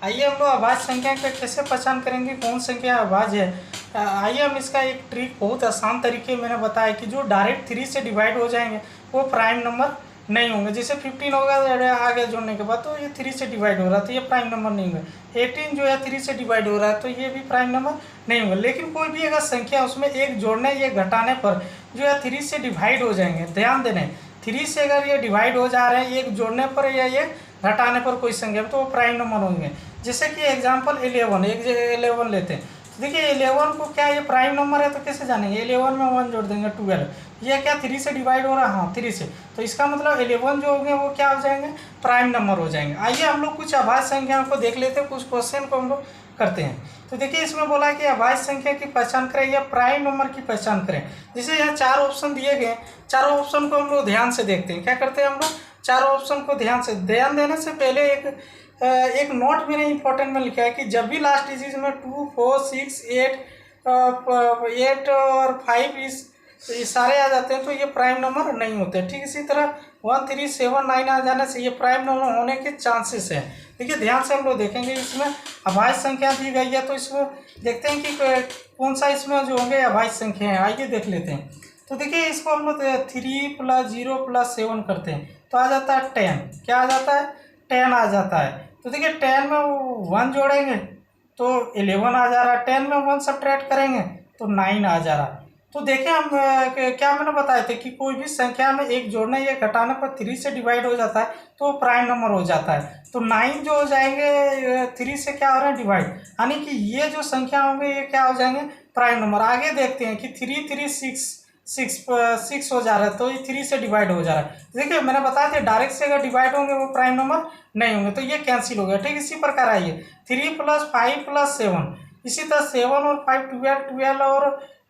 आइए हम लोग अभाज्य संख्या का कैसे पहचान करेंगे कौन संख्या अभाज्य है। आइए हम इसका एक ट्रिक बहुत आसान तरीके मैंने बताया कि जो डायरेक्ट 3 से डिवाइड हो जाएंगे वो प्राइम नंबर नहीं होंगे। जैसे 15 होगा आगे जोड़ने के बाद तो ये 3 से डिवाइड हो रहा है तो ये प्राइम नंबर नहीं होंगे। 18 जो है 3 से डिवाइड हो रहा है तो ये भी प्राइम नंबर नहीं होंगे। लेकिन कोई भी अगर संख्या उसमें एक जोड़ने या घटाने पर जो है 3 से डिवाइड हो जाएंगे। ध्यान देना, 3 से अगर ये डिवाइड हो जा रहे हैं एक जोड़ने पर या ये घटाने पर कोई संख्या तो वो प्राइम नंबर होंगे। जैसे कि एग्जांपल 11 लेते हैं तो देखिए 11 को क्या ये प्राइम नंबर है तो कैसे जानेंगे। 11 में 1 जोड़ देंगे 12, ये क्या 3 से डिवाइड हो रहा है, हाँ 3 से, तो इसका मतलब 11 जो होंगे वो क्या हो जाएंगे, प्राइम नंबर हो जाएंगे। आइए हम लोग कुछ अभाज्य संख्याओं को देख लेते हैं, कुछ क्वेश्चन को हम लोग करते हैं। तो देखिए इसमें बोला है कि अभाज्य संख्या की पहचान करें या प्राइम नंबर की पहचान करें। जैसे यहाँ 4 ऑप्शन दिए गए, चारों ऑप्शन को हम लोग ध्यान से देखते हैं। क्या करते हैं हम लोग, चारों ऑप्शन को ध्यान देने से पहले एक नोट मैंने इंपॉर्टेंट में लिखा है कि जब भी लास्ट डिजिट में 2, 4, 6, 8 और 5 ये सारे आ जाते हैं तो ये प्राइम नंबर नहीं होते। ठीक इसी तरह 1, 3, 7, 9 आ जाने से ये प्राइम नंबर होने के चांसेस हैं। देखिए ध्यान से हम लोग देखेंगे, इसमें अभाज्य संख्या दी गई है तो इसमें देखते हैं कि कौन सा इसमें जो होंगे अभाज्य संख्या है। आइए देख लेते हैं। तो देखिए इसको हम लोग 3 + 0 + 7 करते हैं तो आ जाता है 10। क्या आ जाता है, 10 आ जाता है। तो देखिए 10 में 1 जोड़ेंगे तो 11 आ जा रहा है, 10 में 1 सब्ट्रैक्ट करेंगे तो 9 आ जा रहा है। तो देखिए हम क्या मैंने बताए थे कि कोई भी संख्या में एक जोड़ने या घटाने पर 3 से डिवाइड हो जाता है तो प्राइम नंबर हो जाता है। तो 9 जो हो जाएंगे 3 से क्या हो रहा है डिवाइड, यानी कि ये जो संख्या होंगे ये क्या हो जाएंगे प्राइम नंबर। आगे देखते हैं कि 3, 3, 6 हो जा रहा है तो ये 3 से डिवाइड हो जा रहा है। देखिए मैंने बताया था डायरेक्ट से अगर डिवाइड होंगे वो प्राइम नंबर नहीं होंगे तो ये कैंसिल हो गया। ठीक इसी प्रकार आइए 3 + 5 + 7, इसी तरह 7 और 5 12, 12 और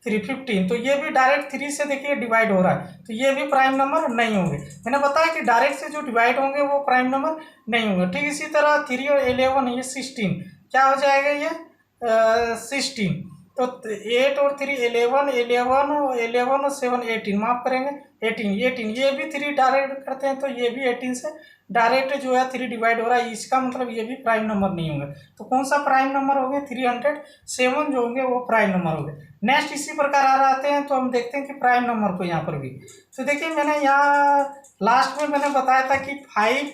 3 15, तो ये भी डायरेक्ट 3 से देखिए डिवाइड हो रहा है तो ये भी प्राइम नंबर नहीं होंगे। मैंने बताया कि डायरेक्ट से जो डिवाइड होंगे वो प्राइम नंबर नहीं होंगे। ठीक इसी तरह 3 और 11 ये 16, क्या हो जाएगा ये 16, तो 8 और 3 11, 11 और 7 18, माफ करेंगे 18, ये भी 3 डायरेक्ट करते हैं तो ये भी 18 से डायरेक्ट जो है 3 डिवाइड हो रहा है, इसका मतलब ये भी प्राइम नंबर नहीं होंगे। तो कौन सा प्राइम नंबर हो गए, 307 जो होंगे वो प्राइम नंबर हो गए। नेक्स्ट इसी प्रकार आ आते हैं तो हम देखते हैं कि प्राइम नंबर को यहाँ पर भी। तो देखिए मैंने यहाँ लास्ट में मैंने बताया था कि 5,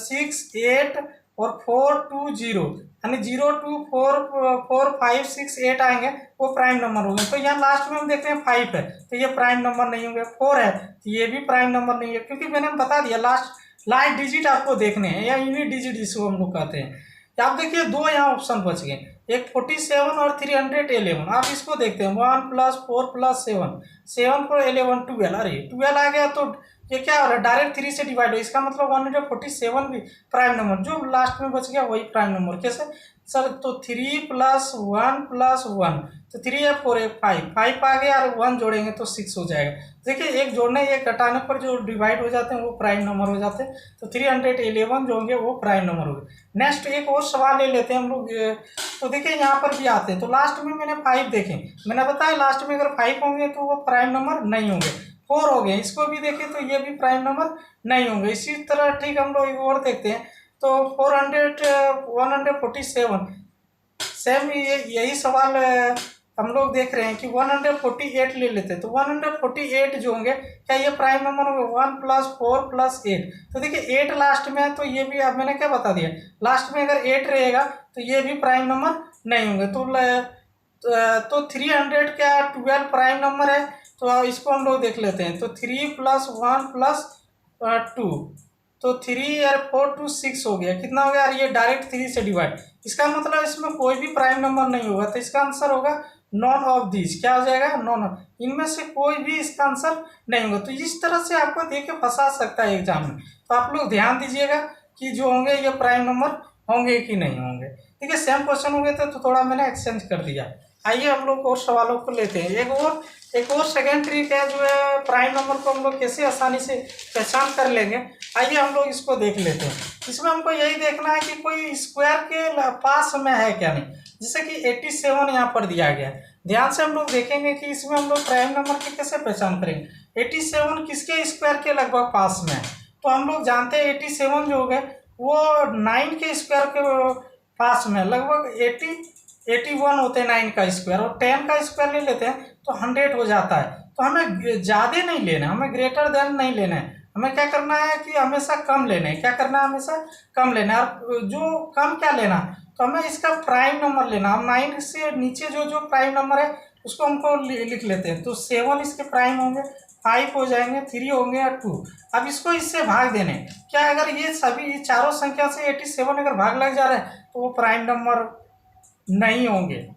6, 8 और 4, 2, 0, यानी 0, 2, 4, 4, 5, 6, 8 आएंगे वो प्राइम नंबर होंगे। तो यहाँ लास्ट में हम देखते हैं 5 है तो ये प्राइम नंबर नहीं होंगे, 4 है तो ये भी प्राइम नंबर नहीं है, क्योंकि मैंने बता दिया लास्ट डिजिट आपको देखने हैं या यूनिट डिजिट जिसको हम लोग कहते हैं। आप देखिए 2 यहाँ ऑप्शन बच गए, एक 47 और 311। आप इसको देखते हैं 1 + 4 + 7, 7 4 11 12, अरे 12 आ गया तो ये क्या हो रहा है डायरेक्ट 3 से डिवाइड हो, इसका मतलब 147 भी प्राइम नंबर, जो लास्ट में बच गया वही प्राइम नंबर। कैसे सर, तो 3 + 1 + 1, तो 3 है 4 है 5 आ गया और 1 जोड़ेंगे तो 6 हो जाएगा। देखिए एक जोड़ने एक घटाने पर जो डिवाइड हो जाते हैं वो प्राइम नंबर हो जाते हैं। तो 311 जो होंगे वो प्राइम नंबर हो गए। नेक्स्ट एक और सवाल ले लेते हैं हम लोग। तो देखिए यहाँ पर भी आते हैं तो लास्ट में मैंने 5 देखे, मैंने बताया लास्ट में अगर 5 होंगे तो वो प्राइम नंबर नहीं होंगे। 4 हो गए, इसको भी देखें तो ये भी प्राइम नंबर नहीं होंगे। इसी तरह ठीक हम लोग एक और देखते हैं तो 147, सेम यही सवाल हम लोग देख रहे हैं कि 148 ले लेते हैं तो 148 जो होंगे क्या ये प्राइम नंबर होंगे, 1 + 4 + 8। तो देखिए 8 लास्ट में है तो ये भी, अब मैंने क्या बता दिया लास्ट में अगर 8 रहेगा तो ये भी प्राइम नंबर नहीं होंगे। तो 300 क्या 12 प्राइम नंबर है तो इसको हम लोग देख लेते हैं। तो 3 + 1 + 2, तो 3 और 4 2 6 हो गया, कितना हो गया, ये डायरेक्ट 3 से डिवाइड, इसका मतलब इसमें कोई भी प्राइम नंबर नहीं होगा तो इसका आंसर होगा नॉन ऑफ दिस। क्या हो जाएगा, नॉन, इनमें से कोई भी इसका आंसर नहीं होगा। तो इस तरह से आपको देख के फंसा सकता है एग्जाम में, तो आप लोग ध्यान दीजिएगा कि जो होंगे ये प्राइम नंबर होंगे कि नहीं होंगे। ठीक है, सेम क्वेश्चन हो गए थे तो थोड़ा मैंने एक्सचेंज कर दिया। आइए हम लोग और सवालों को लेते हैं। एक और सेकेंड ट्रिक है जो है प्राइम नंबर को हम लोग कैसे आसानी से पहचान कर लेंगे। आइए हम लोग इसको देख लेते हैं। इसमें हमको यही देखना है कि कोई स्क्वायर के पास में है क्या नहीं। जैसे कि 87 यहाँ पर दिया गया है, ध्यान से हम लोग देखेंगे कि इसमें हम लोग प्राइम नंबर की कैसे पहचान करेंगे। 87 किसके स्क्वायर के लगभग पास में है, तो हम लोग जानते हैं 87 जो हो गए वो 9 के स्क्वायर के पास में लगभग 81 होते हैं 9 का स्क्वायर, और 10 का स्क्वायर ले लेते हैं तो 100 हो जाता है। तो हमें ज़्यादा नहीं लेना है, हमें ग्रेटर देन नहीं लेना है, हमें क्या करना है कि हमेशा कम लेना है। क्या करना है? हमेशा कम लेना है। और जो कम क्या लेना, तो हमें इसका प्राइम नंबर लेना। हम 9 से नीचे जो जो प्राइम नंबर है उसको हमको लिख लेते हैं। तो 7 इसके प्राइम होंगे, 5 हो जाएंगे, 3 होंगे और 2। अब इसको इससे भाग देने, क्या अगर ये सभी चारों संख्या से 87 अगर भाग लग जा रहे हैं तो वो प्राइम नंबर नहीं होंगे।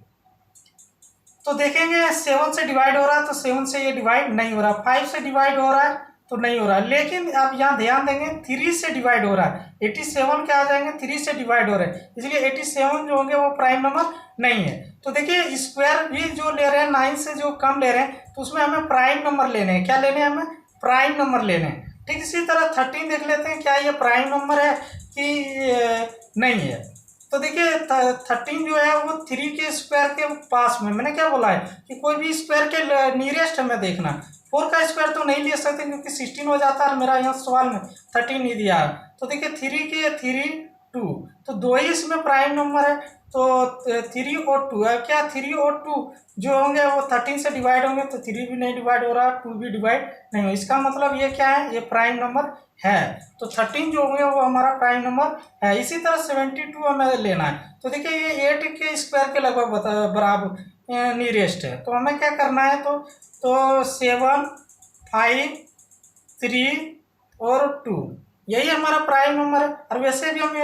तो देखेंगे 7 से डिवाइड हो रहा है तो 7 से ये डिवाइड नहीं हो रहा, 5 से डिवाइड हो रहा है तो नहीं हो रहा है। लेकिन अब यहाँ ध्यान देंगे 3 से डिवाइड हो रहा है, 87 क्या आ जाएंगे 3 से डिवाइड हो रहे हैं, इसलिए 87 जो होंगे वो प्राइम नंबर नहीं है। तो देखिए स्क्वायर भी जो ले रहे हैं 9 से जो कम ले रहे हैं तो उसमें हमें प्राइम नंबर लेने हैं। क्या लेने हैं? हमें प्राइम नंबर लेने हैं। ठीक इसी तरह 13 देख लेते हैं, क्या ये प्राइम नंबर है कि नहीं है। तो देखिए 13 जो है वो 3 के स्क्वायर के पास में, मैंने क्या बोला है कि कोई भी स्क्वायर के नियरेस्ट हमें देखना। 4 का स्क्वायर तो नहीं ले सकते क्योंकि 16 हो जाता है और मेरा यहाँ सवाल में 13 नहीं दिया है। तो देखिए 3 के 3 2, तो 2 ही इसमें प्राइम नंबर है। तो 3 और 2 है, क्या 3 और 2 जो होंगे वो 13 से डिवाइड होंगे, तो 3 भी नहीं डिवाइड हो रहा, 2 भी डिवाइड नहीं हो। इसका मतलब ये क्या है? ये प्राइम नंबर है। तो 13 जो होंगे वो हमारा प्राइम नंबर है। इसी तरह 72 हमें लेना है। तो देखिए ये 8 के स्क्वायर के लगभग बराबर नियरेस्ट है। तो हमें क्या करना है? तो 7 5 3 और 2 यही हमारा प्राइम नंबर है। और वैसे भी हम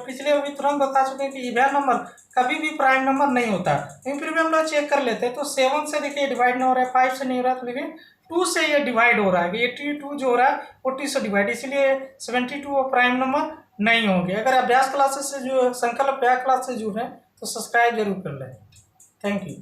पिछले अभी तुरंत बता चुके हैं कि इवन नंबर कभी भी प्राइम नंबर नहीं होता, लेकिन फिर भी हम लोग चेक कर लेते हैं। तो 7 से देखिए डिवाइड नहीं हो रहा है, 5 से नहीं हो रहा है, तो लेकिन 2 से ये डिवाइड हो रहा है। 82 जो हो रहा है 40 से डिवाइड, इसलिए 72 वो प्राइम नंबर नहीं होंगे। अगर अभ्यास क्लासेस से जो संकल्प अभ्यास क्लास से जुड़ रहे हैं तो सब्सक्राइब जरूर कर लें। Thank you.